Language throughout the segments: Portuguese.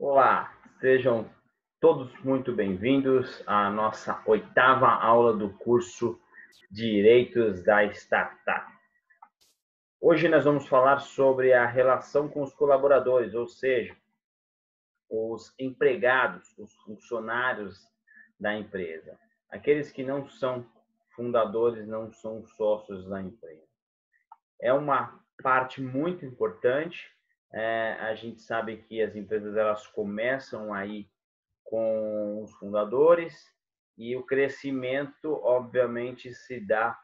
Olá, sejam todos muito bem-vindos à nossa oitava aula do curso Direitos da Startup. Hoje nós vamos falar sobre a relação com os colaboradores, ou seja, os empregados, os funcionários da empresa, aqueles que não são fundadores, não são sócios da empresa. É uma parte muito importante. A gente sabe que as empresas elas começam aí com os fundadores e o crescimento, obviamente, se dá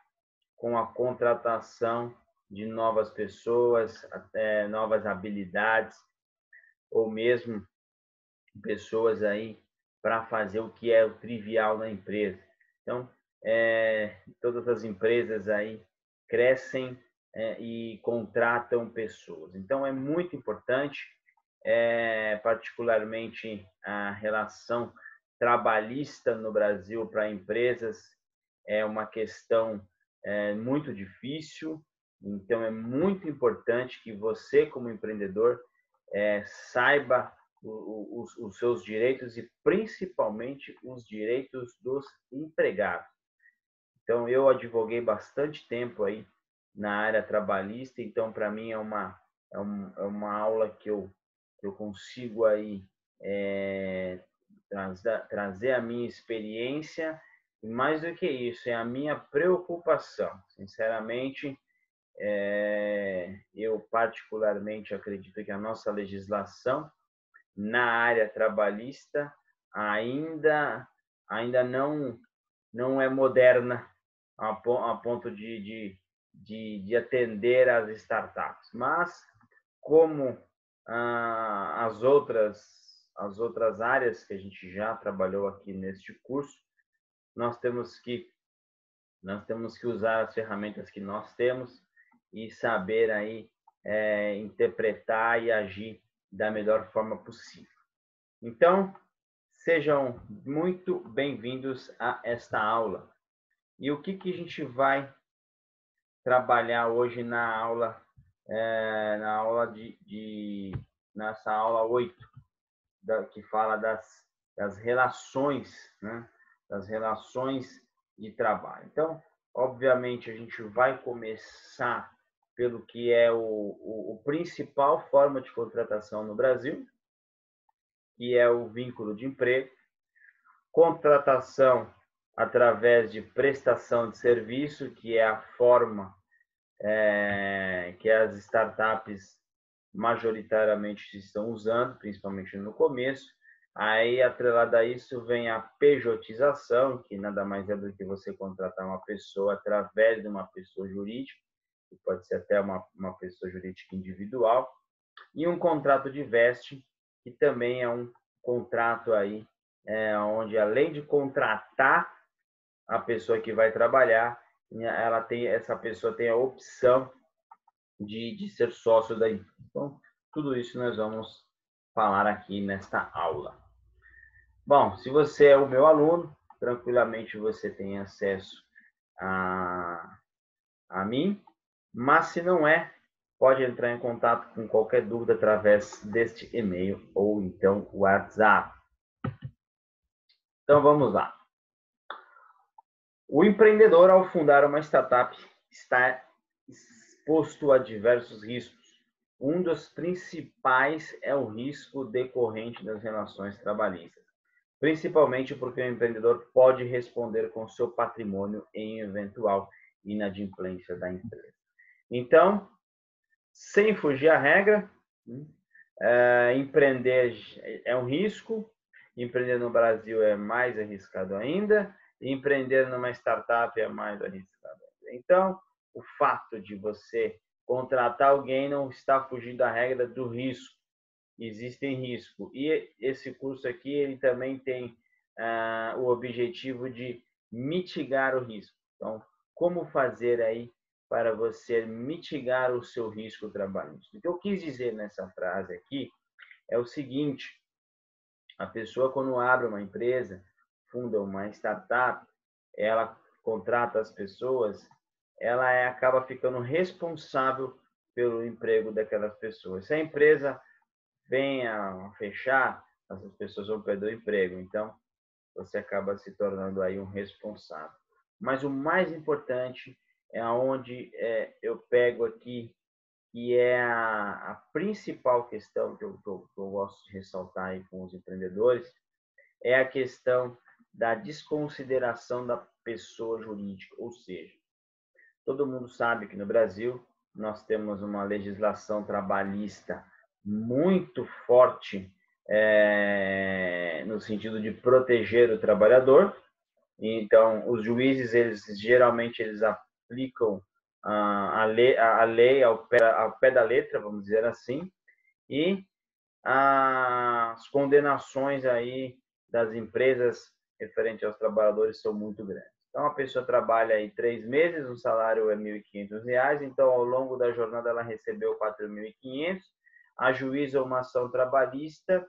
com a contratação de novas pessoas, novas habilidades, ou mesmo pessoas aí para fazer o que é o trivial na empresa. Então, todas as empresas aí crescem e contratam pessoas. Então, é muito importante, particularmente a relação trabalhista no Brasil para empresas é uma questão muito difícil. Então, é muito importante que você, como empreendedor, saiba os seus direitos e principalmente os direitos dos empregados. Então, eu advoguei bastante tempo aí na área trabalhista, então, para mim, é uma aula que eu consigo aí trazer a minha experiência e, mais do que isso, é a minha preocupação. Sinceramente, eu particularmente acredito que a nossa legislação na área trabalhista ainda não é moderna a ponto de atender às startups. Mas, como as outras áreas que a gente já trabalhou aqui neste curso, nós temos que usar as ferramentas que nós temos e saber aí interpretar e agir da melhor forma possível. Então, sejam muito bem-vindos a esta aula. E o que a gente vai trabalhar hoje nessa aula 8, que fala das relações, né? Das relações de trabalho. Então, obviamente, a gente vai começar pelo que é o principal forma de contratação no Brasil, que é o vínculo de emprego, contratação através de prestação de serviço, que é a forma que as startups majoritariamente estão usando, principalmente no começo. Aí, atrelado a isso, vem a pejotização, que nada mais é do que você contratar uma pessoa através de uma pessoa jurídica, que pode ser até uma pessoa jurídica individual, e um contrato de veste, que também é um contrato aí, onde além de contratar a pessoa que vai trabalhar, essa pessoa tem a opção de ser sócio da empresa. Então, tudo isso nós vamos falar aqui nesta aula. Bom, se você é o meu aluno, tranquilamente você tem acesso a mim, mas se não é, pode entrar em contato com qualquer dúvida através deste e-mail ou então WhatsApp. Então vamos lá. O empreendedor, ao fundar uma startup, está exposto a diversos riscos. Um dos principais é o risco decorrente das relações trabalhistas, principalmente porque o empreendedor pode responder com seu patrimônio em eventual inadimplência da empresa. Então, sem fugir à regra, empreender é um risco, empreender no Brasil é mais arriscado ainda, e empreender numa startup é mais arriscado ainda. Então, o fato de você contratar alguém não está fugindo da regra do risco. Existem riscos. E esse curso aqui ele também tem o objetivo de mitigar o risco. Então, como fazer aí para você mitigar o seu risco trabalhista? O que eu quis dizer nessa frase aqui é o seguinte: a pessoa, quando abre uma empresa, funda uma startup, ela contrata as pessoas, ela acaba ficando responsável pelo emprego daquelas pessoas. Se a empresa venha a fechar, essas pessoas vão perder o emprego. Então, você acaba se tornando aí um responsável. Mas o mais importante é onde eu pego aqui, que é a principal questão que eu gosto de ressaltar aí com os empreendedores, é a questão da desconsideração da pessoa jurídica. Ou seja, todo mundo sabe que no Brasil nós temos uma legislação trabalhista muito forte, no sentido de proteger o trabalhador. Então, os juízes, geralmente aplicam a lei ao pé da letra, vamos dizer assim, e as condenações aí das empresas referente aos trabalhadores são muito grandes. Então, a pessoa trabalha aí 3 meses, o salário é R$ 1.500, então, ao longo da jornada, ela recebeu 4.500, ajuiza uma ação trabalhista,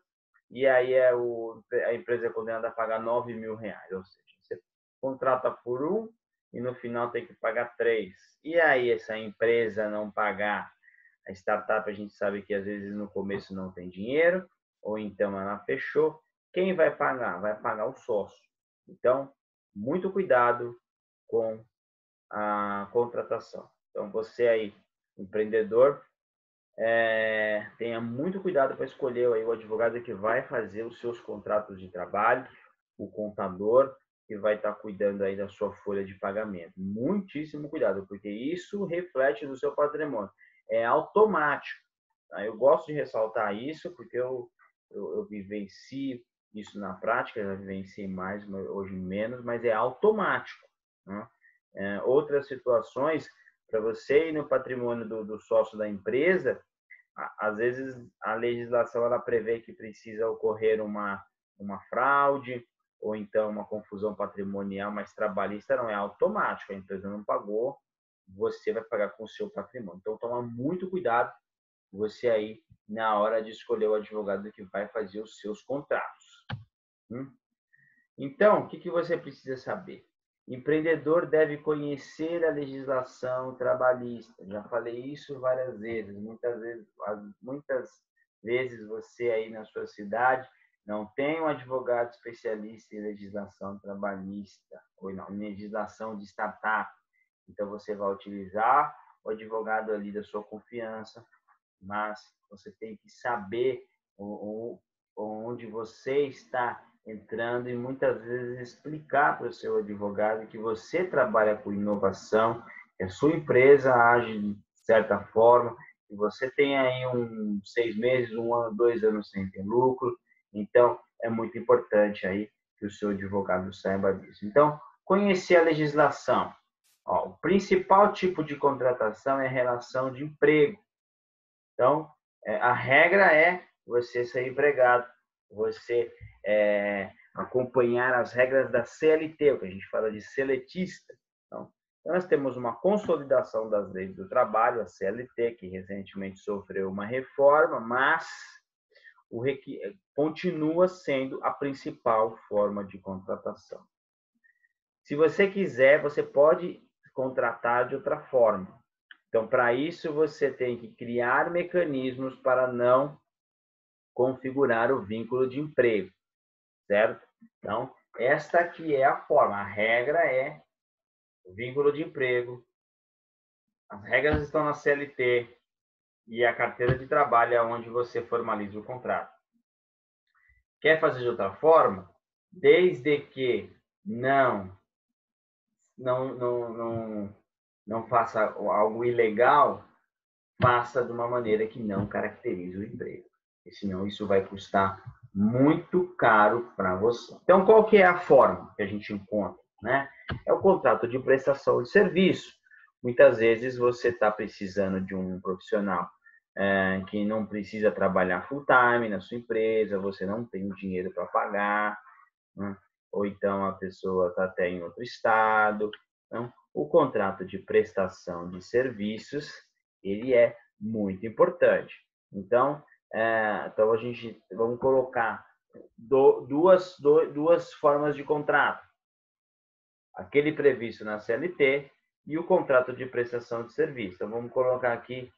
e aí a empresa é condenada a pagar R$ 9.000, ou seja, você contrata por um e no final tem que pagar 3. E aí, essa empresa não pagar, a startup a gente sabe que às vezes no começo não tem dinheiro, ou então ela fechou. Quem vai pagar? Vai pagar o sócio. Então, muito cuidado com a contratação. Então, você aí, empreendedor, tenha muito cuidado para escolher aí o advogado que vai fazer os seus contratos de trabalho, o contador que vai estar cuidando aí da sua folha de pagamento. Muitíssimo cuidado, porque isso reflete no seu patrimônio. É automático. Tá? Eu gosto de ressaltar isso, porque eu vivencio isso na prática, já vivenciei mais, hoje menos, mas é automático. Né? Outras situações, para você ir no patrimônio do sócio da empresa, às vezes a legislação ela prevê que precisa ocorrer uma fraude ou então uma confusão patrimonial, mas trabalhista não, é automático, a empresa não pagou, você vai pagar com o seu patrimônio. Então, toma muito cuidado você aí na hora de escolher o advogado que vai fazer os seus contratos. Então, o que você precisa saber? Empreendedor deve conhecer a legislação trabalhista. Já falei isso várias vezes. Muitas vezes você aí na sua cidade não tem um advogado especialista em legislação trabalhista ou em legislação de startup. Então, você vai utilizar o advogado ali da sua confiança, mas você tem que saber onde você está entrando e muitas vezes explicar para o seu advogado que você trabalha com inovação, que a sua empresa age de certa forma, que você tem aí 6 meses, 1 ano, 2 anos sem ter lucro. Então, é muito importante aí que o seu advogado saiba disso. Então, conhecer a legislação. O principal tipo de contratação é relação de emprego. Então, a regra é você ser empregado, você acompanhar as regras da CLT, o que a gente fala de seletista. Então, nós temos uma consolidação das leis do trabalho, a CLT, que recentemente sofreu uma reforma, mas continua sendo a principal forma de contratação. Se você quiser, você pode contratar de outra forma. Então, para isso, você tem que criar mecanismos para não configurar o vínculo de emprego, certo? Então, esta aqui é a forma. A regra é o vínculo de emprego. As regras estão na CLT e a carteira de trabalho é onde você formaliza o contrato. Quer fazer de outra forma? Desde que não faça algo ilegal, faça de uma maneira que não caracterize o emprego. Porque senão isso vai custar muito caro para você. Então, qual que é a forma que a gente encontra? Né? É o contrato de prestação de serviço. Muitas vezes você está precisando de um profissional que não precisa trabalhar full time na sua empresa, você não tem dinheiro para pagar, né? Ou então a pessoa está até em outro estado. Então, o contrato de prestação de serviços, ele é muito importante. Então, a gente vamos colocar duas formas de contrato. Aquele previsto na CLT e o contrato de prestação de serviço. Então, vamos colocar aqui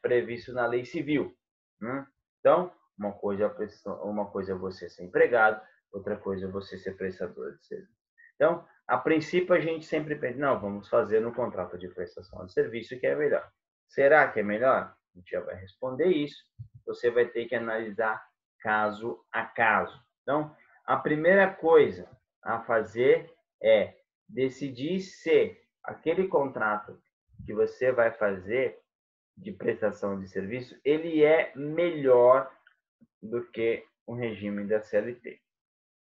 previsto na Lei Civil. né? Então, uma coisa é você ser empregado, outra coisa é você ser prestador de serviço. Então, a princípio, a gente sempre pensa, não, vamos fazer no contrato de prestação de serviço que é melhor. Será que é melhor? A gente já vai responder isso. Você vai ter que analisar caso a caso. Então, a primeira coisa a fazer é decidir se aquele contrato que você vai fazer de prestação de serviço, ele é melhor do que o regime da CLT.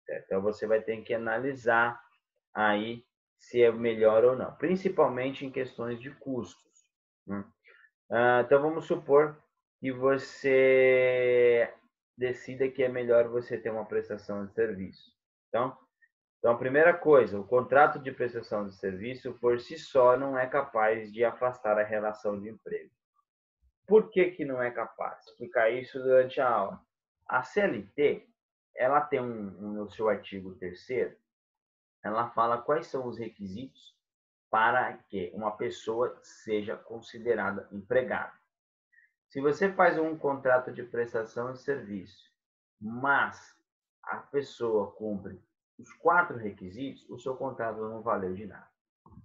Certo? Então, você vai ter que analisar aí se é melhor ou não, principalmente em questões de custos. Né? Então, vamos supor que você decida que é melhor você ter uma prestação de serviço. Então, a primeira coisa, o contrato de prestação de serviço, por si só, não é capaz de afastar a relação de emprego. Por que que não é capaz? Vou explicar isso durante a aula. A CLT, ela tem no seu artigo 3º, ela fala quais são os requisitos para que uma pessoa seja considerada empregada. Se você faz um contrato de prestação de serviço, mas a pessoa cumpre os 4 requisitos, o seu contrato não valeu de nada.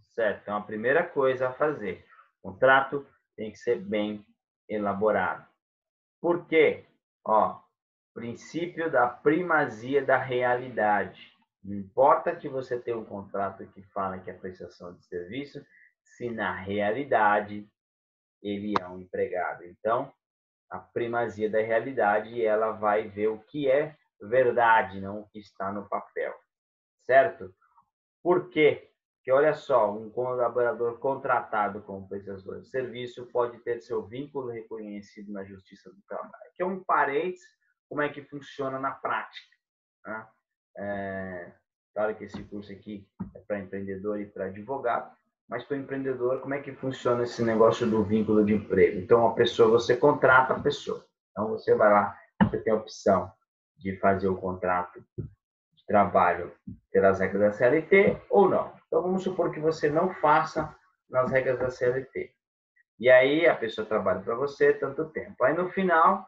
Certo? Então, a primeira coisa a fazer, o contrato tem que ser bem elaborado. Por quê? Ó, princípio da primazia da realidade. Não importa que você tenha um contrato que fala que é prestação de serviço, se na realidade ele é um empregado. Então, a primazia da realidade, ela vai ver o que é verdade, não o que está no papel. Certo? Por quê? Porque, olha só, um colaborador contratado como prestador de serviço pode ter seu vínculo reconhecido na Justiça do Trabalho. Que é um parênteses, como é que funciona na prática. Né? Claro que esse curso aqui é para empreendedor e para advogado, mas para o empreendedor, como é que funciona esse negócio do vínculo de emprego? Então, a pessoa, você contrata a pessoa. Então, você vai lá, você tem a opção de fazer o contrato de trabalho pelas regras da CLT ou não. Então, vamos supor que você não faça nas regras da CLT. E aí, a pessoa trabalha para você tanto tempo. Aí, no final,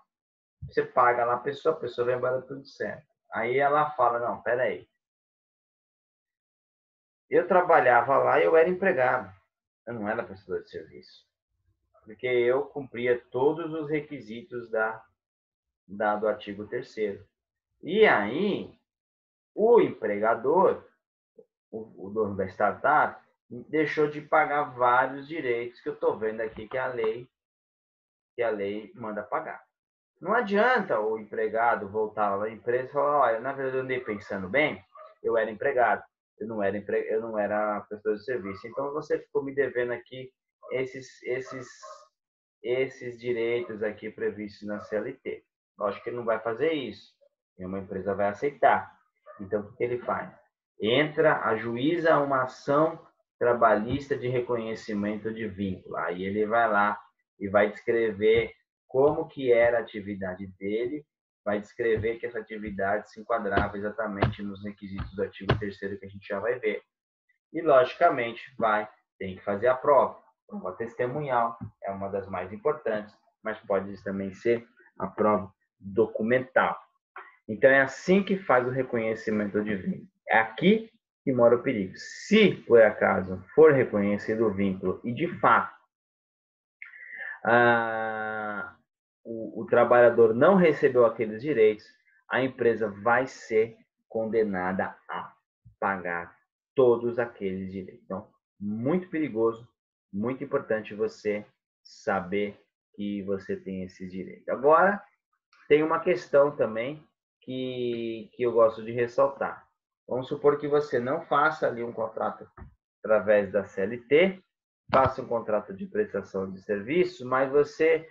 você paga lá a pessoa vai embora tudo certo. Aí ela fala, não, peraí. Eu trabalhava lá e eu era empregado. Eu não era prestador de serviço. Porque eu cumpria todos os requisitos do artigo 3º. E aí, o empregador, o dono da startup, deixou de pagar vários direitos que eu estou vendo aqui que a lei manda pagar. Não adianta o empregado voltar lá na empresa e falar, olha, na verdade eu andei pensando bem, eu era empregado, eu não era prestador de serviço. Então você ficou me devendo aqui esses direitos aqui previstos na CLT. Lógico que ele não vai fazer isso. Nenhuma empresa vai aceitar. Então, o que ele faz? Ajuiza uma ação trabalhista de reconhecimento de vínculo. Aí ele vai lá e vai descrever como que era a atividade dele, vai descrever que essa atividade se enquadrava exatamente nos requisitos do artigo 3º que a gente já vai ver. E, logicamente, tem que fazer a prova. A prova testemunhal é uma das mais importantes, mas pode também ser a prova documental. Então, é assim que faz o reconhecimento de vínculo. É aqui que mora o perigo. Se, por acaso, for reconhecido o vínculo e, de fato, o trabalhador não recebeu aqueles direitos, a empresa vai ser condenada a pagar todos aqueles direitos. Então, muito perigoso, muito importante você saber que você tem esses direitos. Agora, tem uma questão também que eu gosto de ressaltar. Vamos supor que você não faça ali um contrato através da CLT, faça um contrato de prestação de serviço, mas você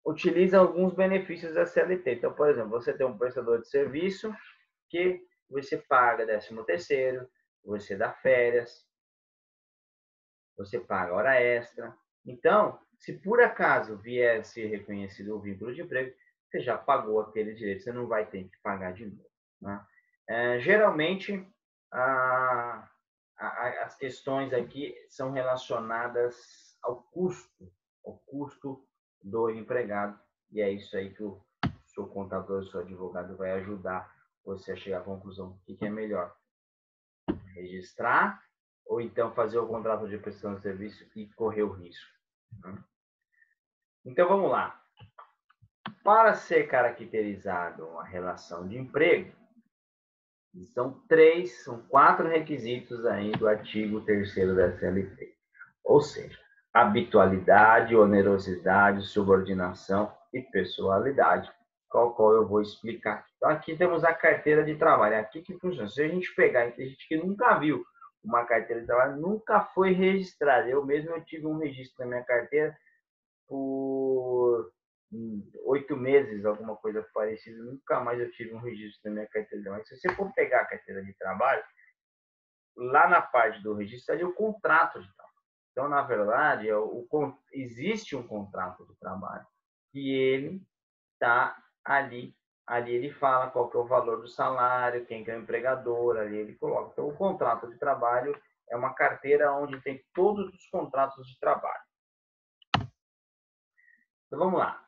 utiliza alguns benefícios da CLT. Então, por exemplo, você tem um prestador de serviço que você paga 13º, você dá férias, você paga hora extra. Então, se por acaso vier ser reconhecido o vínculo de emprego, você já pagou aquele direito, você não vai ter que pagar de novo. Né? Geralmente, as questões aqui são relacionadas ao custo do empregado e é isso aí que o seu contador, o seu advogado vai ajudar você a chegar à conclusão. O que é melhor? Registrar ou então fazer o contrato de prestação de serviço e correr o risco. Então, vamos lá. Para ser caracterizado uma relação de emprego, são 4 requisitos aí do artigo 3º da CLT. Ou seja, habitualidade, onerosidade, subordinação e pessoalidade, qual eu vou explicar. Então, aqui temos a carteira de trabalho. É aqui que funciona. Se a gente pegar, tem gente que nunca viu uma carteira de trabalho, nunca foi registrada. Eu mesmo tive um registro na minha carteira por 8 meses, alguma coisa parecida. Nunca mais eu tive um registro na minha carteira de trabalho. Se você for pegar a carteira de trabalho, lá na parte do registro ali o contrato de trabalho. Então, na verdade, existe um contrato de trabalho e ele está ali. Ali ele fala qual que é o valor do salário, quem que é o empregador, ali ele coloca. Então, o contrato de trabalho é uma carteira onde tem todos os contratos de trabalho. Então, vamos lá.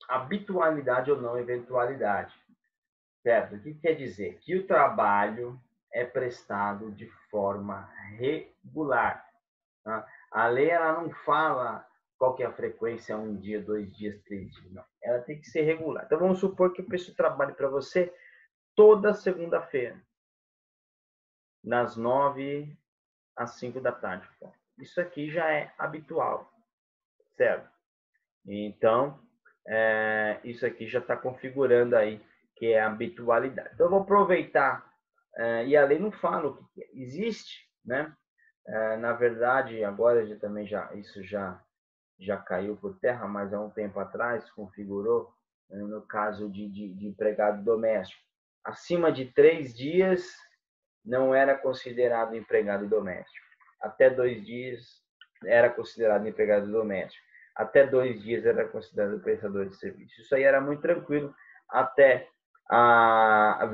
Habitualidade ou não eventualidade. Certo? O que quer dizer? Que o trabalho é prestado de forma regular. Tá? A lei ela não fala qual que é a frequência, 1 dia, 2 dias, 3 dias. Não. Ela tem que ser regular. Então, vamos supor que a pessoa trabalhe para você toda segunda-feira, das 9 às 5 da tarde. Isso aqui já é habitual, certo? Então, isso aqui já está configurando aí que é a habitualidade. Então, eu vou aproveitar, e a lei não fala o que existe, né? Na verdade, agora isso já caiu por terra, mas há um tempo atrás configurou, no caso de empregado doméstico. Acima de 3 dias não era considerado empregado doméstico. Até 2 dias era considerado empregado doméstico. Até 2 dias era considerado prestador de serviço. Isso aí era muito tranquilo até a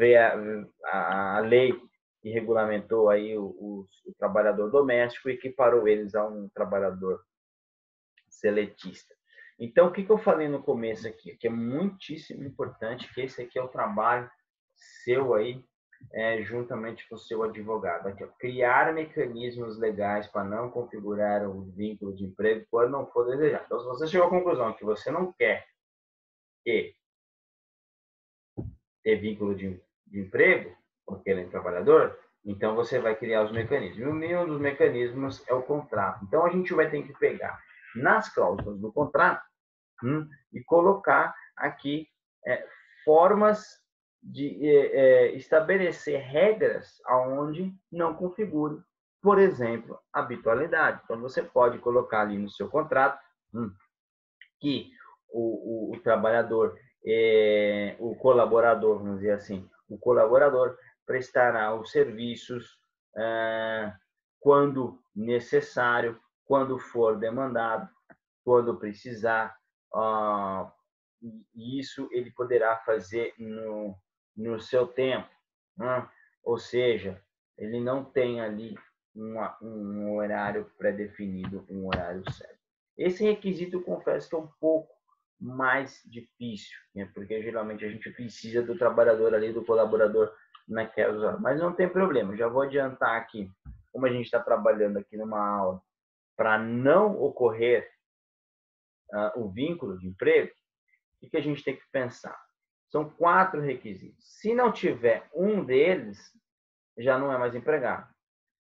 lei que regulamentou aí o trabalhador doméstico e equiparou eles a um trabalhador seletista. Então, o que eu falei no começo aqui? Que é muitíssimo importante, que esse aqui é o trabalho seu aí, juntamente com o seu advogado. Aqui, ó, criar mecanismos legais para não configurar o vínculo de emprego quando não for desejado. Então, se você chegou à conclusão que você não quer ter vínculo de emprego com aquele trabalhador, então você vai criar os mecanismos. E um dos mecanismos é o contrato. Então, a gente vai ter que pegar nas cláusulas do contrato e colocar aqui formas de estabelecer regras aonde não configure, por exemplo, habitualidade. Então, você pode colocar ali no seu contrato que o trabalhador, o colaborador, vamos dizer assim, o colaborador prestará os serviços quando necessário, quando for demandado, quando precisar, e isso ele poderá fazer no seu tempo, né? Ou seja, ele não tem ali um horário pré-definido, um horário certo. Esse requisito, eu confesso que é um pouco mais difícil, né? Porque geralmente a gente precisa do trabalhador ali, do colaborador naquelas horas. Mas não tem problema, já vou adiantar aqui, como a gente está trabalhando aqui numa aula, para não ocorrer o vínculo de emprego, o que a gente tem que pensar? São 4 requisitos. Se não tiver um deles, já não é mais empregado.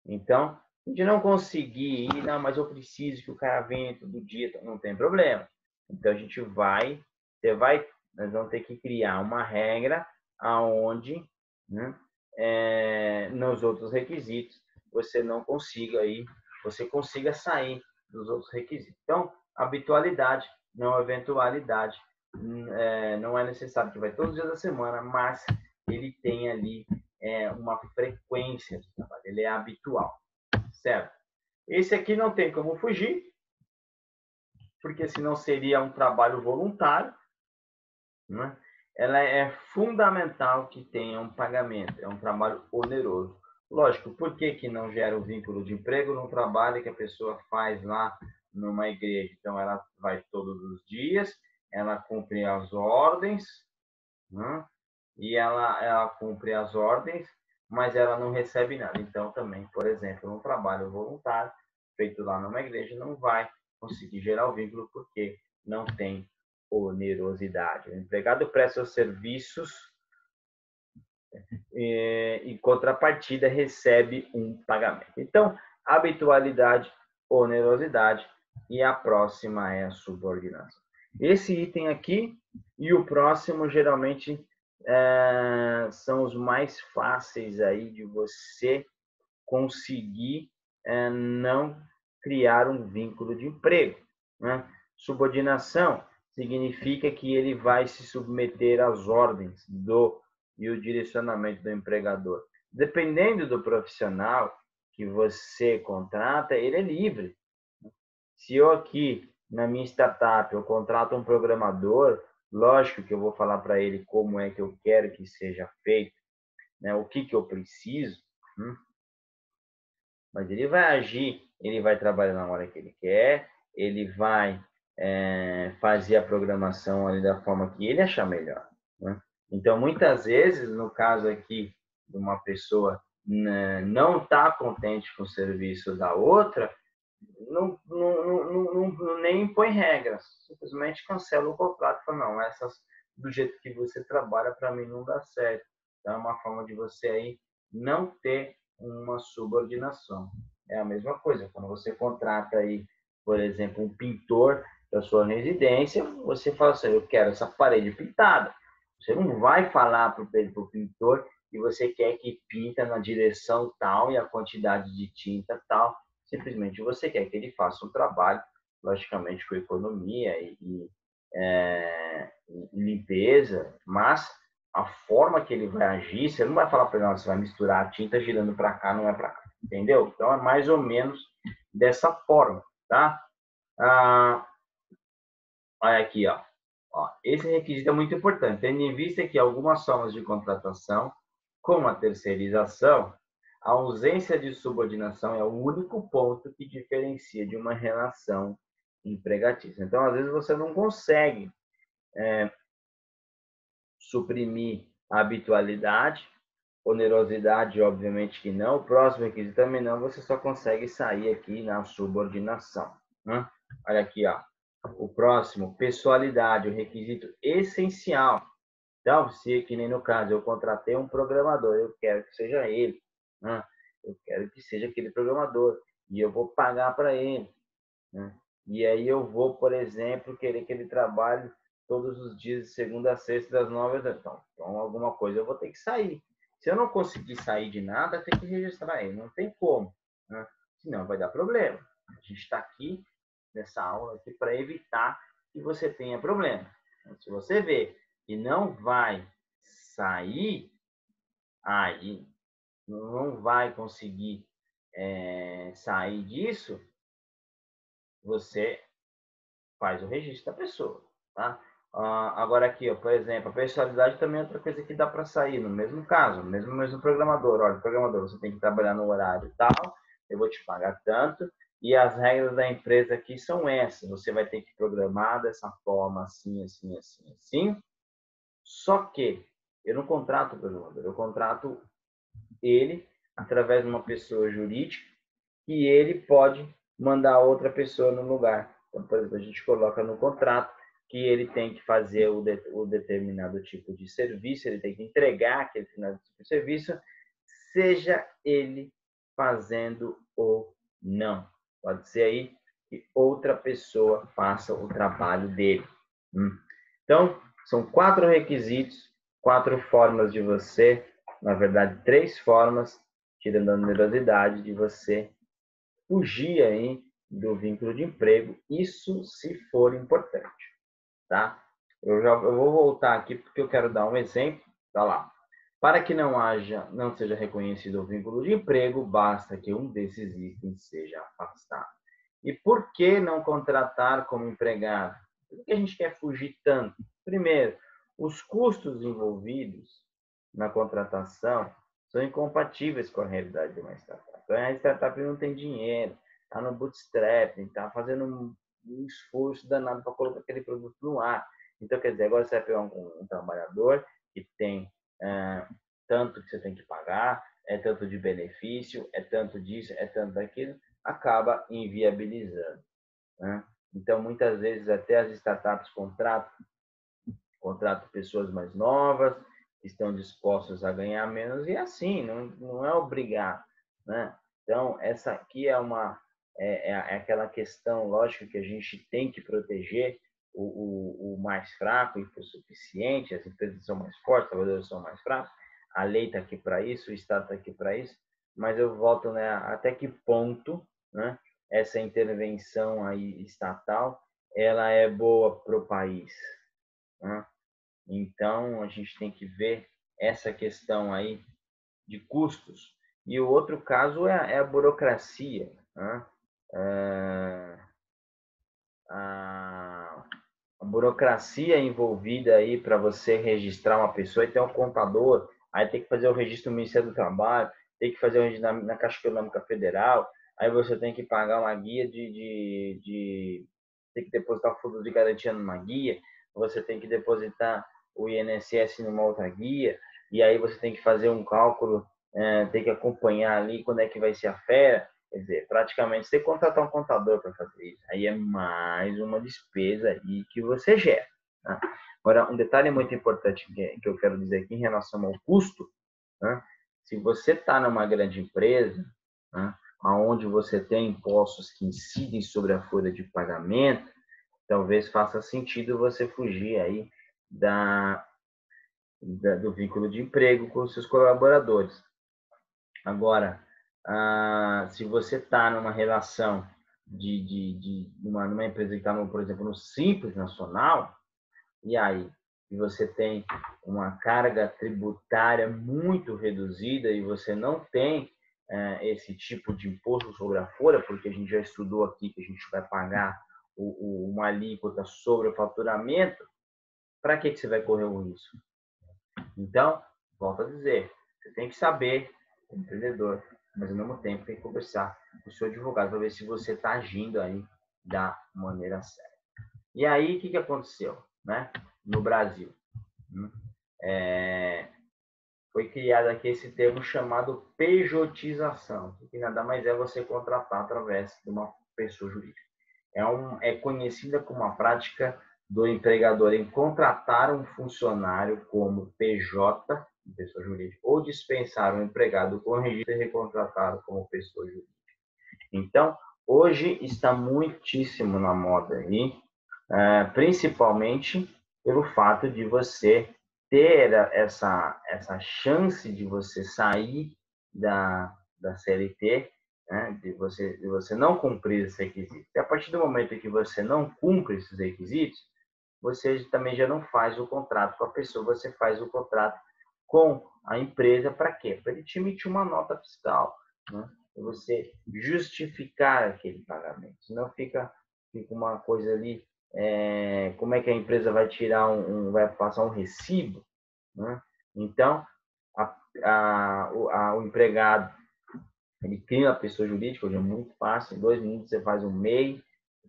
Então, a gente não conseguir ir, não, mas eu preciso que o cara venha todo dia, não tem problema. Então, a gente nós vamos ter que criar uma regra aonde, né, nos outros requisitos, você não consiga ir, você consiga sair dos outros requisitos. Então, habitualidade, não eventualidade, não é necessário que vai todos os dias da semana, mas ele tem ali uma frequência de trabalho, ele é habitual, certo? Esse aqui não tem como fugir, porque senão seria um trabalho voluntário, né? Ela é fundamental que tenha um pagamento, é um trabalho oneroso. Lógico, por que não gera o vínculo de emprego no trabalho que a pessoa faz lá numa igreja? Então, ela vai todos os dias ela cumpre as ordens, né? E ela cumpre as ordens, mas ela não recebe nada. Então, também, por exemplo, um trabalho voluntário feito lá numa igreja não vai conseguir gerar o vínculo porque não tem onerosidade. O empregado presta os serviços e, em contrapartida, recebe um pagamento. Então, habitualidade, onerosidade e a próxima é a subordinação. Esse item aqui e o próximo, geralmente, são os mais fáceis aí de você conseguir não criar um vínculo de emprego, né? Subordinação significa que ele vai se submeter às ordens e o direcionamento do empregador. Dependendo do profissional que você contrata, ele é livre. Se eu aqui, na minha startup, eu contrato um programador, lógico que eu vou falar para ele como é que eu quero que seja feito, né? O que eu preciso, mas ele vai agir, ele vai trabalhar na hora que ele quer, ele vai fazer a programação ali da forma que ele achar melhor, né? Então, muitas vezes, no caso aqui de uma pessoa não está contente com o serviço da outra, nem impõe regras, simplesmente cancela o contrato, fala, não, essas do jeito que você trabalha para mim não dá certo. Então, é uma forma de você aí não ter uma subordinação. É a mesma coisa, quando você contrata aí, por exemplo, um pintor da sua residência, você fala assim, eu quero essa parede pintada. Você não vai falar para o pintor que você quer que pinta na direção tal e a quantidade de tinta tal. Simplesmente você quer que ele faça um trabalho, logicamente com economia e limpeza, mas a forma que ele vai agir, você não vai falar para ele, você vai misturar a tinta girando para cá, não é para cá, entendeu? Então é mais ou menos dessa forma, tá? Olha aqui, ó. Esse requisito é muito importante, tendo em vista que algumas formas de contratação, como a terceirização, a ausência de subordinação é o único ponto que diferencia de uma relação empregatícia. Então, às vezes, você não consegue suprimir a habitualidade, onerosidade, obviamente que não, o próximo requisito também não, você só consegue sair aqui na subordinação, né? Olha aqui, ó. O próximo, pessoalidade, o requisito essencial. Então, se, que nem no caso, eu contratei um programador, eu quero que seja ele, né? Eu quero que seja aquele programador, e eu vou pagar para ele, né? E aí eu vou, por exemplo, querer que ele trabalhe todos os dias, de segunda a sexta, das 9 às 10. Então, alguma coisa eu vou ter que sair. Se eu não conseguir sair de nada, tem que registrar ele, não tem como, né? Senão vai dar problema. A gente está aqui, nessa aula, aqui para evitar que você tenha problema. Então, se você vê que não vai sair, aí não vai conseguir sair disso, você faz o registro da pessoa, tá? Agora aqui, ó, por exemplo, a personalidade também é outra coisa que dá para sair, no mesmo caso, mesmo programador. Olha, programador, você tem que trabalhar no horário tal, eu vou te pagar tanto, e as regras da empresa aqui são essas, você vai ter que programar dessa forma, assim, assim, assim, assim. Só que eu não contrato o programador, eu contrato ele através de uma pessoa jurídica e ele pode mandar outra pessoa no lugar. Então, por exemplo, a gente coloca no contrato que ele tem que fazer o determinado tipo de serviço, ele tem que entregar aquele determinado tipo de serviço, seja ele fazendo ou não. Pode ser aí que outra pessoa faça o trabalho dele. Então, são 4 requisitos, 4 formas de você, na verdade, 3 formas, tirando a numerosidade, de você fugir aí do vínculo de emprego, isso se for importante, tá? Eu vou voltar aqui porque eu quero dar um exemplo, tá lá. Para que não seja reconhecido o vínculo de emprego, basta que um desses itens seja afastado. E por que não contratar como empregado? Por que a gente quer fugir tanto? Primeiro, os custos envolvidos na contratação são incompatíveis com a realidade de uma startup. Então, a startup não tem dinheiro, está no bootstrap, está fazendo um esforço danado para colocar aquele produto no ar. Então, quer dizer, agora você vai pegar um trabalhador que tem tanto que você tem que pagar, é tanto de benefício, é tanto disso, é tanto daquilo, acaba inviabilizando, né? Então, muitas vezes, até as startups contratam pessoas mais novas, que estão dispostas a ganhar menos, e assim, não é obrigar, né? Então, essa aqui é aquela questão, lógico, que a gente tem que proteger o mais fraco e o suficiente, as empresas são mais fortes, os trabalhadores são mais fracos, a lei está aqui para isso, o Estado está aqui para isso, mas eu volto, né, até que ponto, né, essa intervenção aí estatal ela é boa para o país, né? Então, a gente tem que ver essa questão aí de custos. E o outro caso é a burocracia, né? A burocracia envolvida aí para você registrar uma pessoa e ter um contador, aí tem que fazer o registro no Ministério do Trabalho, tem que fazer o registro na Caixa Econômica Federal, aí você tem que pagar uma guia tem que depositar o fundo de garantia numa guia, você tem que depositar o INSS numa outra guia, e aí você tem que fazer um cálculo, tem que acompanhar ali quando é que vai ser a férias. Quer dizer, praticamente você tem que contratar um contador para fazer isso. Aí é mais uma despesa aí que você gera. Né? Agora, um detalhe muito importante que eu quero dizer aqui em relação ao custo, né? Se você está numa grande empresa, né, onde você tem impostos que incidem sobre a folha de pagamento, talvez faça sentido você fugir aí do vínculo de emprego com os seus colaboradores. Agora, se você está numa relação numa empresa que está, por exemplo, no Simples Nacional, e aí e você tem uma carga tributária muito reduzida e você não tem esse tipo de imposto sobre a folha, porque a gente já estudou aqui que a gente vai pagar uma alíquota sobre o faturamento, para que você vai correr o risco? Então, volto a dizer, você tem que saber, empreendedor, mas ao mesmo tempo tem que conversar com o seu advogado para ver se você está agindo aí da maneira certa. E aí, o que aconteceu, né? No Brasil? Foi criado aqui esse termo chamado pejotização, que nada mais é você contratar através de uma pessoa jurídica. É conhecida como a prática do empregador em contratar um funcionário como PJ, pessoa jurídica, ou dispensar um empregado com registro e recontratado como pessoa jurídica. Então, hoje está muitíssimo na moda aí, principalmente pelo fato de você ter essa chance de você sair da CLT, né, de você não cumprir esses requisitos. E a partir do momento em que você não cumpre esses requisitos, você também já não faz o contrato com a pessoa, você faz o contrato com a empresa para quê? Para ele te emitir uma nota fiscal, né? Para você justificar aquele pagamento. Senão fica uma coisa ali, como é que a empresa vai tirar vai passar um recibo, né? Então, o empregado, ele cria uma pessoa jurídica, hoje é muito fácil, em 2 minutos você faz um MEI,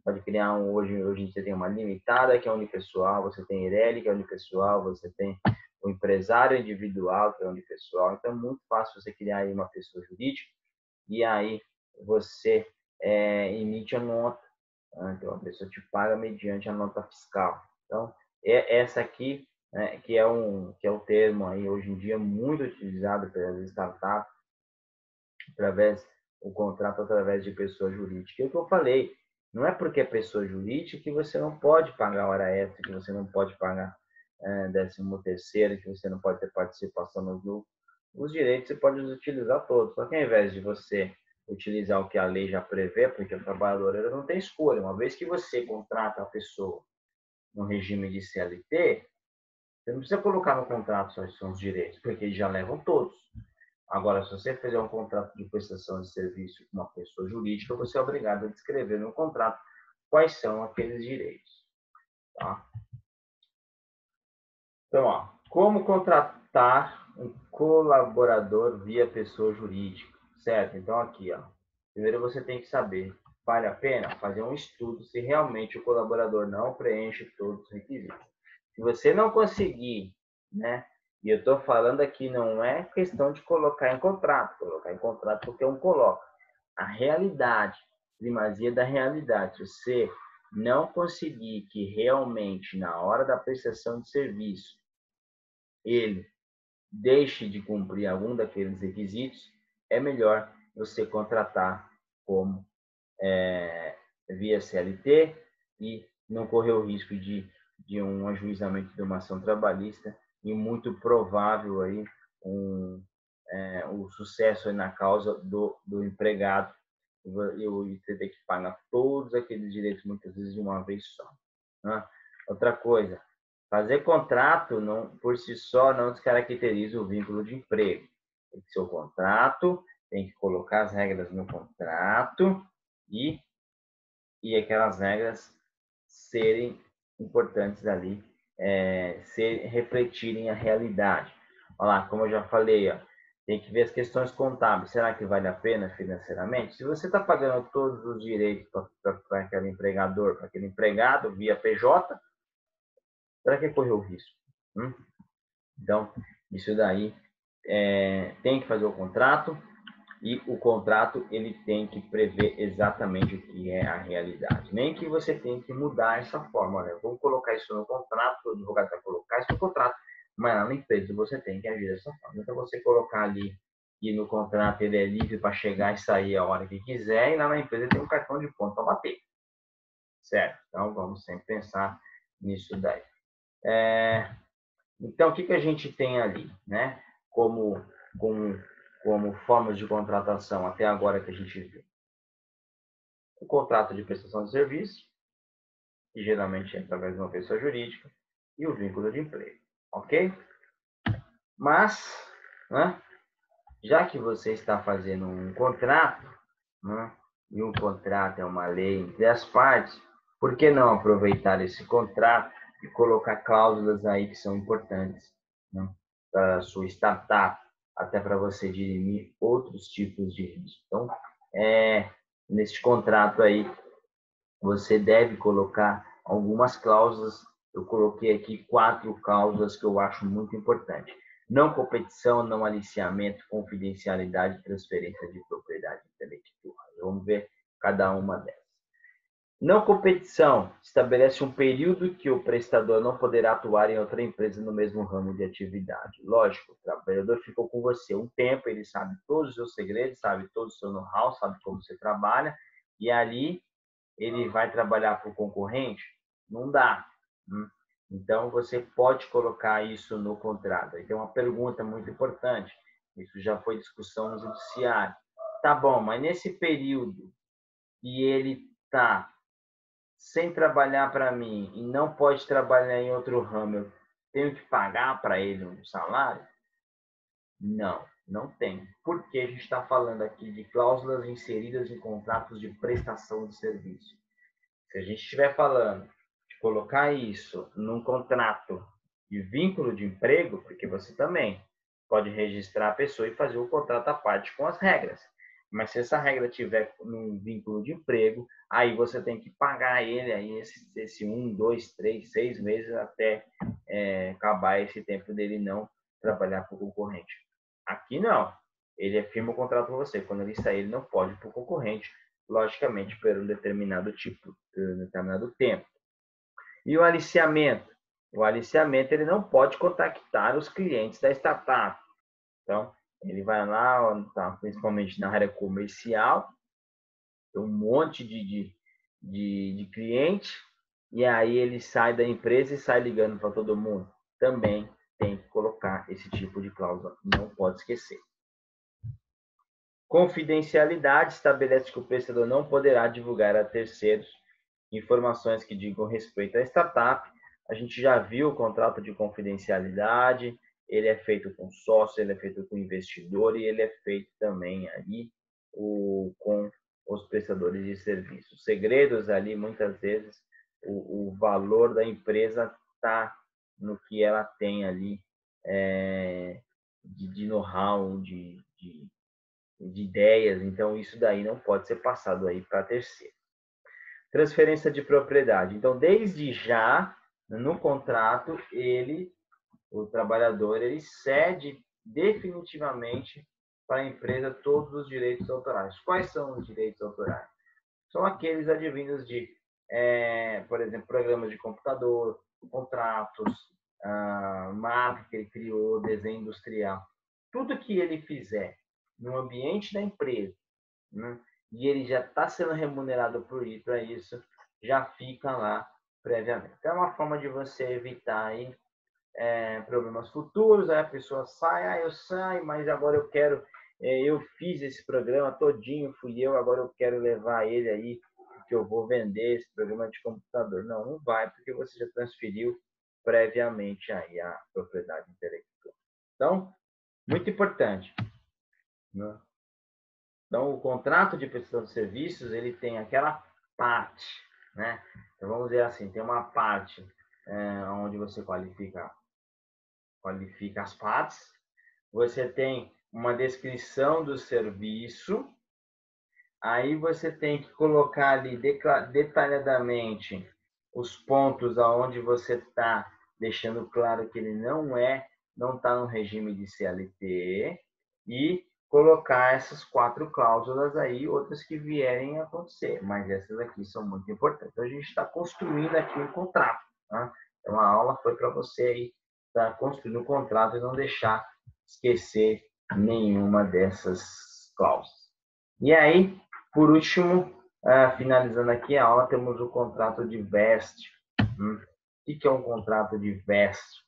pode criar hoje você tem uma limitada, que é unipessoal, você tem Ireli, que é unipessoal, você tem o empresário individual, que é unipessoal, então é muito fácil você criar aí uma pessoa jurídica, e aí você emite a nota, né? Então a pessoa te paga mediante a nota fiscal. Então, essa aqui, né, que é o termo aí hoje em dia muito utilizado pelas startups, o contrato através de pessoa jurídica. É o que eu falei, não é porque é pessoa jurídica que você não pode pagar hora extra, que você não pode pagar 13º, que você não pode ter participação nos lucros. Os direitos você pode utilizar todos, só que ao invés de você utilizar o que a lei já prevê, porque o trabalhador ele não tem escolha. Uma vez que você contrata a pessoa no regime de CLT, você não precisa colocar no contrato quais são os direitos, porque eles já levam todos. Agora, se você fizer um contrato de prestação de serviço com uma pessoa jurídica, você é obrigado a descrever no contrato quais são aqueles direitos. Tá? Então, como contratar um colaborador via pessoa jurídica, certo? Então, aqui, primeiro você tem que saber, vale a pena fazer um estudo se realmente o colaborador não preenche todos os requisitos. Se você não conseguir, né? E eu estou falando aqui, não é questão de colocar em contrato porque um coloca. A realidade, primazia da realidade. Se você não conseguir que realmente, na hora da prestação de serviço, ele deixe de cumprir algum daqueles requisitos, é melhor você contratar como via CLT e não correr o risco de um ajuizamento de uma ação trabalhista e muito provável aí o sucesso na causa do empregado e ter que pagar todos aqueles direitos muitas vezes de uma vez só. Né? Outra coisa, fazer contrato não, por si só não descaracteriza o vínculo de emprego. Tem que ser o contrato, tem que colocar as regras no contrato e aquelas regras serem importantes ali, refletirem a realidade. Olha lá, como eu já falei, ó, tem que ver as questões contábeis. Será que vale a pena financeiramente? Se você está pagando todos os direitos para aquele empregador, para aquele empregado via PJ, para que correr o risco? Então, isso daí tem que fazer o contrato, e o contrato ele tem que prever exatamente o que é a realidade. Nem que você tenha que mudar essa forma. Né? Vamos colocar isso no contrato, o advogado vai colocar isso no contrato, mas lá na empresa você tem que agir dessa forma. Então, você colocar ali e no contrato ele é livre para chegar e sair a hora que quiser, e lá na empresa tem um cartão de ponto para bater. Certo? Então, vamos sempre pensar nisso daí. Então, o que a gente tem ali, né? Como formas de contratação até agora que a gente viu? O contrato de prestação de serviço, que geralmente é através de uma pessoa jurídica, e o vínculo de emprego, ok? Mas, né, já que você está fazendo um contrato, né, e um contrato é uma lei entre as partes, por que não aproveitar esse contrato e colocar cláusulas aí que são importantes, né, para a sua startup, até para você dirimir outros tipos de risco. Então, nesse contrato aí, você deve colocar algumas cláusulas. Eu coloquei aqui 4 cláusulas que eu acho muito importante. Não competição, não aliciamento, confidencialidade e transferência de propriedade intelectual. Vamos ver cada uma delas. Não competição estabelece um período que o prestador não poderá atuar em outra empresa no mesmo ramo de atividade. Lógico, o trabalhador ficou com você um tempo, ele sabe todos os seus segredos, sabe todo o seu know-how, sabe como você trabalha, e ali ele vai trabalhar para o concorrente? Não dá. Então, você pode colocar isso no contrato. Aí tem uma pergunta muito importante. Isso já foi discussão no judiciário. Tá bom, mas nesse período que ele está sem trabalhar para mim e não pode trabalhar em outro ramo, eu tenho que pagar para ele um salário? Não, não tem. Porque a gente está falando aqui de cláusulas inseridas em contratos de prestação de serviço. Se a gente estiver falando de colocar isso num contrato de vínculo de emprego, porque você também pode registrar a pessoa e fazer o contrato à parte com as regras. Mas se essa regra tiver num vínculo de emprego, aí você tem que pagar ele aí esse 1, 2, 3, 6 meses até acabar esse tempo dele não trabalhar para o concorrente. Aqui não. Ele firma o contrato com você. Quando ele sair, ele não pode ir para o concorrente, logicamente por um determinado tempo. E o aliciamento? O aliciamento ele não pode contactar os clientes da startup. Então, ele vai lá, principalmente na área comercial, tem um monte de cliente, e aí ele sai da empresa e sai ligando para todo mundo. Também tem que colocar esse tipo de cláusula, não pode esquecer. Confidencialidade estabelece que o prestador não poderá divulgar a terceiros informações que digam respeito à startup. A gente já viu o contrato de confidencialidade, ele é feito com sócio, ele é feito com investidor e ele é feito também ali com os prestadores de serviço. Os segredos ali, muitas vezes, o valor da empresa está no que ela tem ali de know-how, de ideias, então isso daí não pode ser passado aí para terceiro. Transferência de propriedade. Então, desde já, No contrato, o trabalhador, ele cede definitivamente para a empresa todos os direitos autorais. Quais são os direitos autorais? São aqueles advindos de, por exemplo, programas de computador, contratos, marca que ele criou, desenho industrial. Tudo que ele fizer no ambiente da empresa, né, e ele já está sendo remunerado para isso, já fica lá previamente. Então, é uma forma de você evitar aí, problemas futuros. Aí a pessoa sai, eu saio, mas agora eu fiz esse programa todinho, fui eu, agora eu quero levar ele aí, porque eu vou vender esse programa de computador. Não, não vai, porque você já transferiu previamente aí a propriedade intelectual. Então, muito importante, né? Então, o contrato de prestação de serviços, ele tem aquela parte, né? Então, vamos dizer assim, tem uma parte onde você qualifica as partes, você tem uma descrição do serviço, aí você tem que colocar ali detalhadamente os pontos aonde você está deixando claro que ele não está no regime de CLT, e colocar essas 4 cláusulas aí, outras que vierem a acontecer, mas essas aqui são muito importantes. Então, a gente está construindo aqui um contrato, tá? Então, a aula foi para você aí estar construindo um contrato e não deixar esquecer nenhuma dessas cláusulas. E aí, por último, finalizando aqui a aula, temos o contrato de vesting. O que é um contrato de vesting?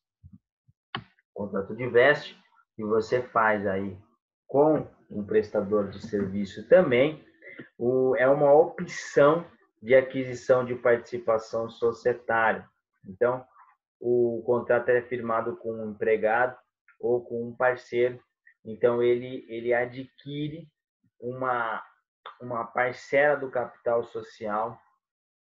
Contrato de vesting que você faz aí com um prestador de serviço também, é uma opção de aquisição de participação societária. Então, o contrato é firmado com um empregado ou com um parceiro. Então, ele adquire uma parcela do capital social,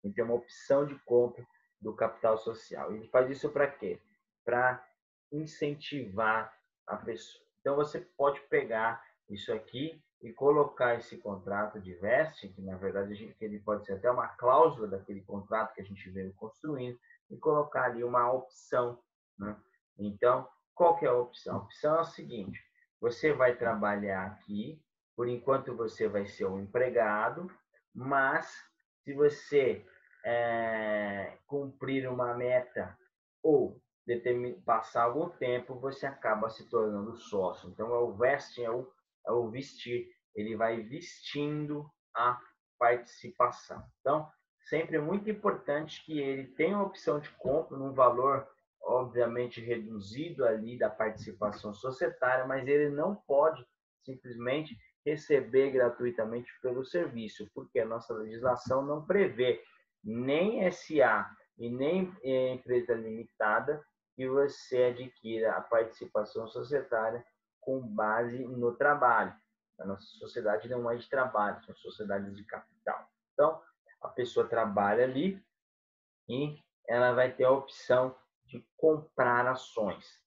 ele tem uma opção de compra do capital social. Ele faz isso para quê? Para incentivar a pessoa. Então, você pode pegar isso aqui e colocar esse contrato de vesting, que na verdade ele pode ser até uma cláusula daquele contrato que a gente veio construindo, e colocar ali uma opção, né? Então, qual que é a opção? A opção é o seguinte: você vai trabalhar aqui, por enquanto você vai ser um empregado, mas se você cumprir uma meta ou passar algum tempo, você acaba se tornando sócio. Então, o vesting é o vestir. Ele vai vestindo a participação. Então, sempre é muito importante que ele tenha uma opção de compra num valor, obviamente, reduzido ali da participação societária, mas ele não pode simplesmente receber gratuitamente pelo serviço, porque a nossa legislação não prevê nem SA e nem empresa limitada que você adquira a participação societária com base no trabalho. A nossa sociedade não é de trabalho, são sociedades de capital. Então, a pessoa trabalha ali e ela vai ter a opção de comprar ações.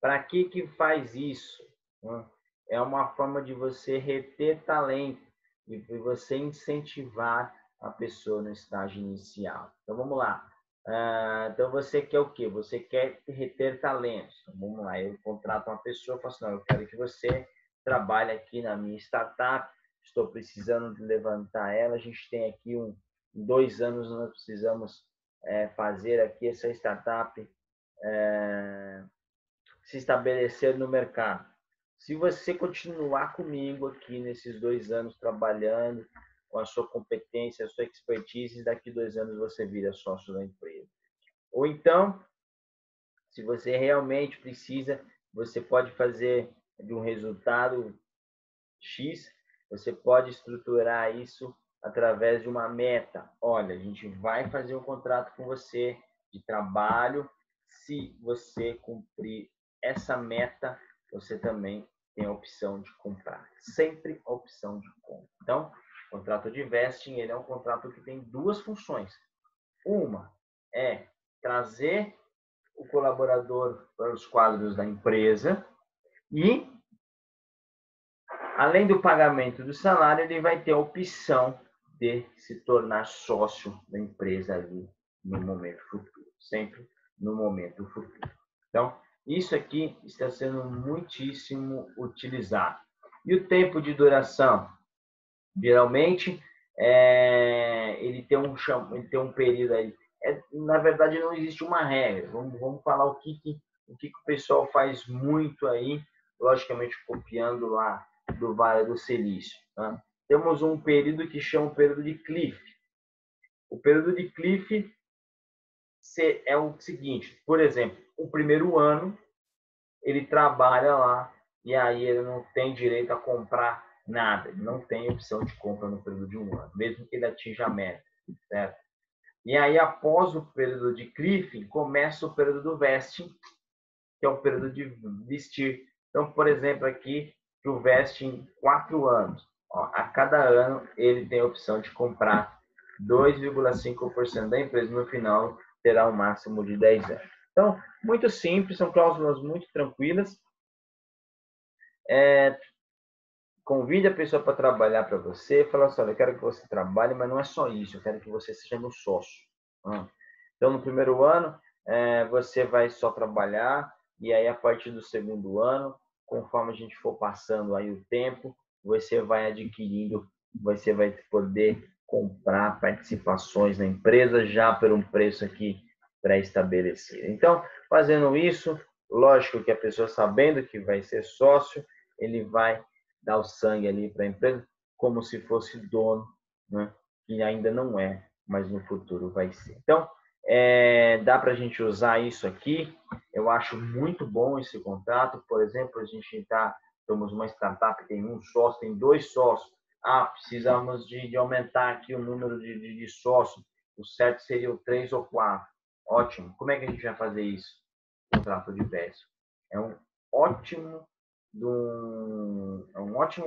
Para que faz isso? É uma forma de você reter talento e você incentivar a pessoa no estágio inicial. Então, vamos lá. Então, você quer o quê? Você quer reter talentos. Então, vamos lá, eu contrato uma pessoa e falo assim, não, eu quero que você trabalhe aqui na minha startup, estou precisando de levantar ela, a gente tem aqui em 2 anos nós precisamos fazer aqui essa startup se estabelecer no mercado. Se você continuar comigo aqui nesses 2 anos trabalhando com a sua competência, a sua expertise, daqui 2 anos você vira sócio da empresa. Ou então, se você realmente precisa, você pode fazer de um resultado X, você pode estruturar isso através de uma meta. Olha, a gente vai fazer um contrato com você de trabalho. Se você cumprir essa meta, você também tem a opção de comprar. Sempre a opção de compra. Então, o contrato de vesting, ele é um contrato que tem 2 funções. Uma é trazer o colaborador para os quadros da empresa e, além do pagamento do salário, ele vai ter a opção de se tornar sócio da empresa ali no momento futuro, sempre no momento futuro. Então, isso aqui está sendo muitíssimo utilizado. E o tempo de duração? Geralmente, ele tem um período aí. Na verdade, não existe uma regra. Vamos falar o que o pessoal faz muito aí, logicamente copiando lá do Vale do Silício. Tá? Temos um período que chama o período de Cliff. O período de Cliff é o seguinte, por exemplo, o primeiro ano ele trabalha lá e aí ele não tem direito a comprar nada, ele não tem opção de compra no período de um ano, mesmo que ele atinja a meta, certo? E aí, após o período de Cliff, começa o período do vesting, que é o período de vestir. Então, por exemplo, aqui, o vesting 4 anos. Ó, a cada ano, ele tem a opção de comprar 2,5% da empresa. No final, terá um máximo de 10 anos. Então, muito simples, são cláusulas muito tranquilas. Convide a pessoa para trabalhar para você, fala assim, olha, eu quero que você trabalhe, mas não é só isso, eu quero que você seja meu sócio. Então, no primeiro ano, você vai só trabalhar, e aí, a partir do segundo ano, conforme a gente for passando aí o tempo, você vai adquirindo, você vai poder comprar participações na empresa já por um preço aqui pré-estabelecido. Então, fazendo isso, lógico que a pessoa sabendo que vai ser sócio, ele vai dar o sangue ali para a empresa como se fosse dono, né? Que ainda não é, mas no futuro vai ser. Então, dá para a gente usar isso aqui. Eu acho muito bom esse contrato. Por exemplo, a gente temos uma startup, tem um sócio, tem 2 sócios. Precisamos de aumentar aqui o número de sócios. O certo seria o 3 ou 4. Ótimo. Como é que a gente vai fazer isso? Contrato de vesting. É um ótimo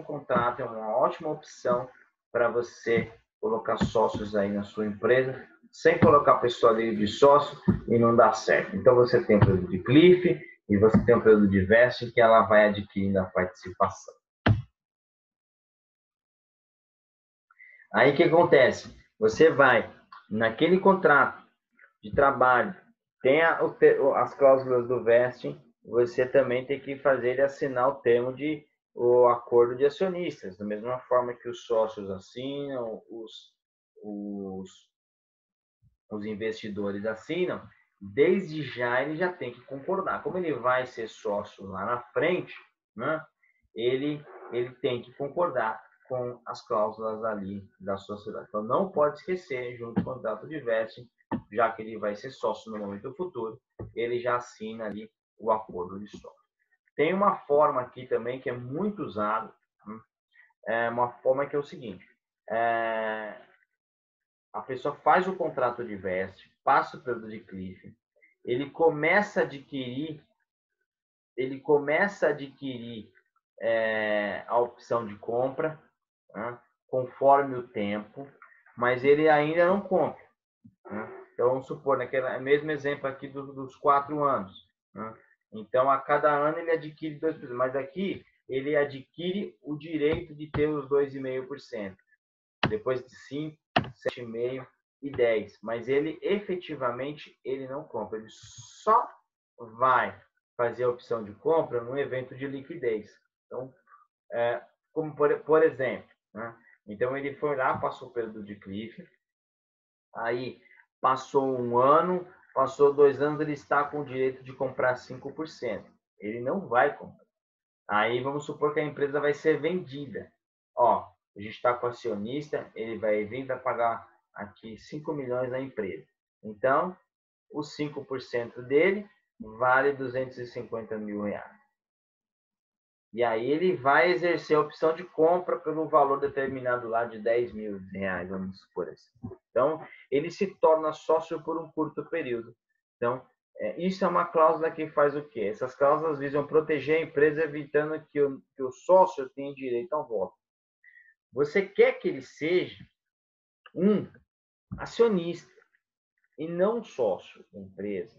contrato, é uma ótima opção para você colocar sócios aí na sua empresa, sem colocar a pessoa ali de sócio e não dar certo. Então, você tem o período de Cliff e você tem o período de vesting, que ela vai adquirindo a participação. Aí, o que acontece? Você vai, naquele contrato de trabalho, tem as cláusulas do vesting, você também tem que fazer ele assinar o acordo de acionistas, da mesma forma que os sócios assinam, os investidores assinam, desde já ele já tem que concordar. Como ele vai ser sócio lá na frente, né, ele tem que concordar com as cláusulas ali da sociedade. Então, não pode esquecer, junto com o contrato de vesting, já que ele vai ser sócio no momento futuro, ele já assina ali o acordo de sócio. Tem uma forma aqui também que é muito usada, uma forma que é o seguinte, a pessoa faz o contrato de vesting, passa o período de Cliff, ele começa a adquirir a opção de compra, né, conforme o tempo, mas ele ainda não compra. Né? Então, vamos supor, naquele mesmo exemplo aqui dos 4 anos. Né? Então, a cada ano ele adquire 2%, mas aqui ele adquire o direito de ter os 2,5%. Depois de 5, 7,5 e 10. Mas ele, efetivamente, ele não compra. Ele só vai fazer a opção de compra no evento de liquidez. Então, como por exemplo, né? Então, ele foi lá, passou o período de Cliff, aí passou 1 ano, passou 2 anos, ele está com o direito de comprar 5%. Ele não vai comprar. Aí vamos supor que a empresa vai ser vendida. A gente está com o acionista, ele vai vir para pagar aqui 5 milhões na empresa. Então, os 5% dele vale 250 mil reais. E aí ele vai exercer a opção de compra pelo valor determinado lá de 10 mil reais, vamos supor assim. Então, ele se torna sócio por um curto período. Então, isso é uma cláusula que faz o quê? Essas cláusulas visam proteger a empresa, evitando que o sócio tenha direito ao voto. Você quer que ele seja um acionista e não um sócio da empresa.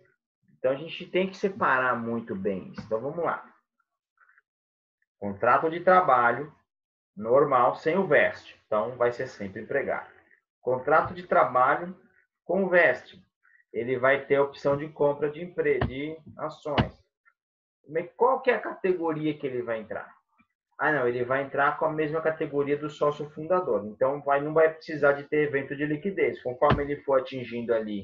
Então, a gente tem que separar muito bem isso. Então, vamos lá. Contrato de trabalho normal, sem o vesting. Então, vai ser sempre empregado. Contrato de trabalho com vesting. ele vai ter a opção de compra de ações. Qual que é a categoria que ele vai entrar? Não, ele vai entrar com a mesma categoria do sócio fundador. Então, não vai precisar de ter evento de liquidez. Conforme ele for atingindo ali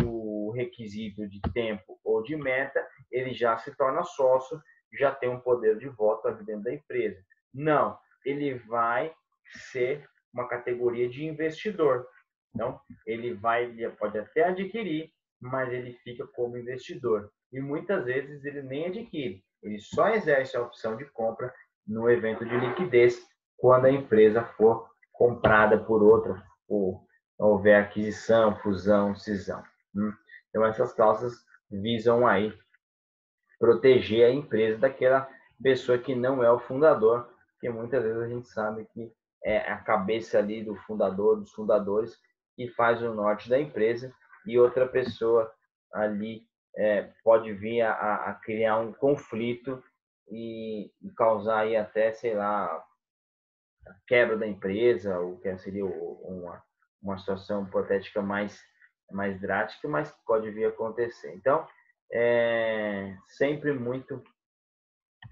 o requisito de tempo ou de meta, ele já se torna sócio, já tem um poder de voto ali dentro da empresa. Não, ele vai ser uma categoria de investidor. Então, ele pode até adquirir, mas ele fica como investidor. E muitas vezes ele nem adquire, ele só exerce a opção de compra no evento de liquidez, quando a empresa for comprada por outra, ou houver aquisição, fusão, cisão. Então, essas cláusulas visam aí proteger a empresa daquela pessoa que não é o fundador, porque muitas vezes a gente sabe que é a cabeça ali do fundador, dos fundadores, que faz o norte da empresa, e outra pessoa ali pode vir a criar um conflito e causar aí até, sei lá, a quebra da empresa, ou que seria uma situação hipotética mais drástica, mas pode vir a acontecer. Então, é sempre muito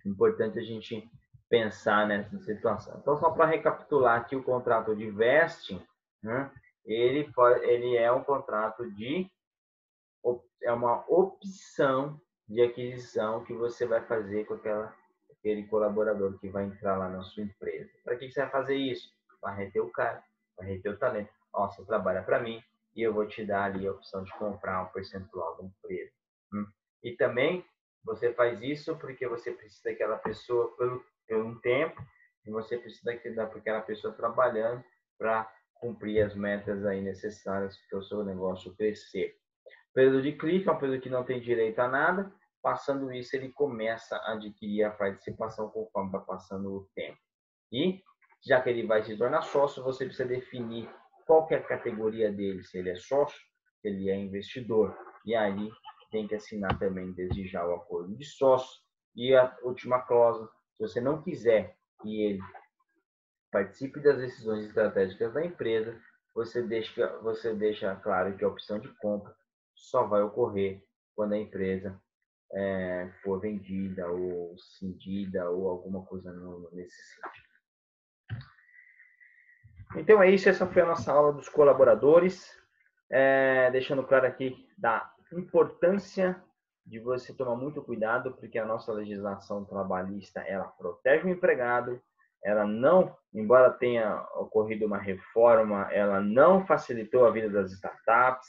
importante a gente pensar nessa situação. Então, só para recapitular aqui, o contrato de vesting, né, ele é um contrato é uma opção de aquisição que você vai fazer com aquele colaborador que vai entrar lá na sua empresa. Para que você vai fazer isso? Para reter o cara, para reter o talento. Você trabalha para mim e eu vou te dar ali a opção de comprar um percentual da empresa. E também você faz isso porque você precisa daquela pessoa por um tempo e você precisa daquela pessoa trabalhando para cumprir as metas aí necessárias para o seu negócio crescer. Período de clique é um período que não tem direito a nada. Passando isso, ele começa a adquirir a participação conforme vai passando o tempo. E, já que ele vai se tornar sócio, você precisa definir qual que é a categoria dele, se ele é sócio, se ele é investidor. E aí, tem que assinar também, desde já, o acordo de sócio. E a última cláusula, se você não quiser que ele participe das decisões estratégicas da empresa, você deixa claro que a opção de compra só vai ocorrer quando a empresa for vendida ou cindida ou alguma coisa nesse sentido. Então é isso, essa foi a nossa aula dos colaboradores, deixando claro aqui da importância de você tomar muito cuidado, porque a nossa legislação trabalhista, ela protege o empregado, ela não, embora tenha ocorrido uma reforma, ela não facilitou a vida das startups.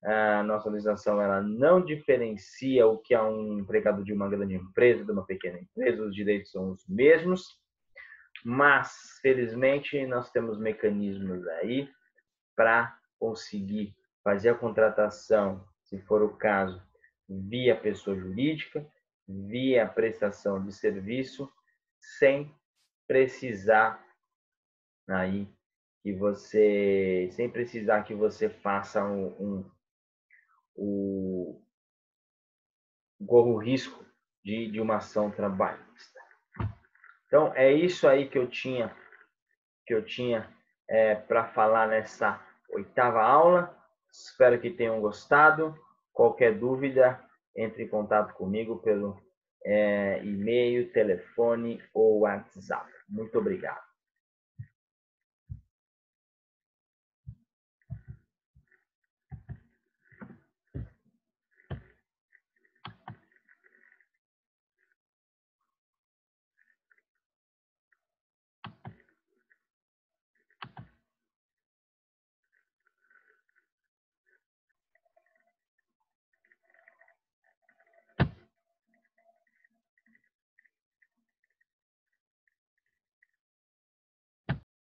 A nossa legislação, ela não diferencia o que é um empregado de uma grande empresa, de uma pequena empresa, os direitos são os mesmos, mas, felizmente, nós temos mecanismos aí para conseguir fazer a contratação, se for o caso, via pessoa jurídica, via prestação de serviço, sem precisar aí sem precisar que você faça corra o risco de uma ação trabalhista. Então, é isso aí que eu tinha para falar nessa 8ª aula. Espero que tenham gostado. Qualquer dúvida, entre em contato comigo pelo e-mail, telefone ou WhatsApp. Muito obrigado.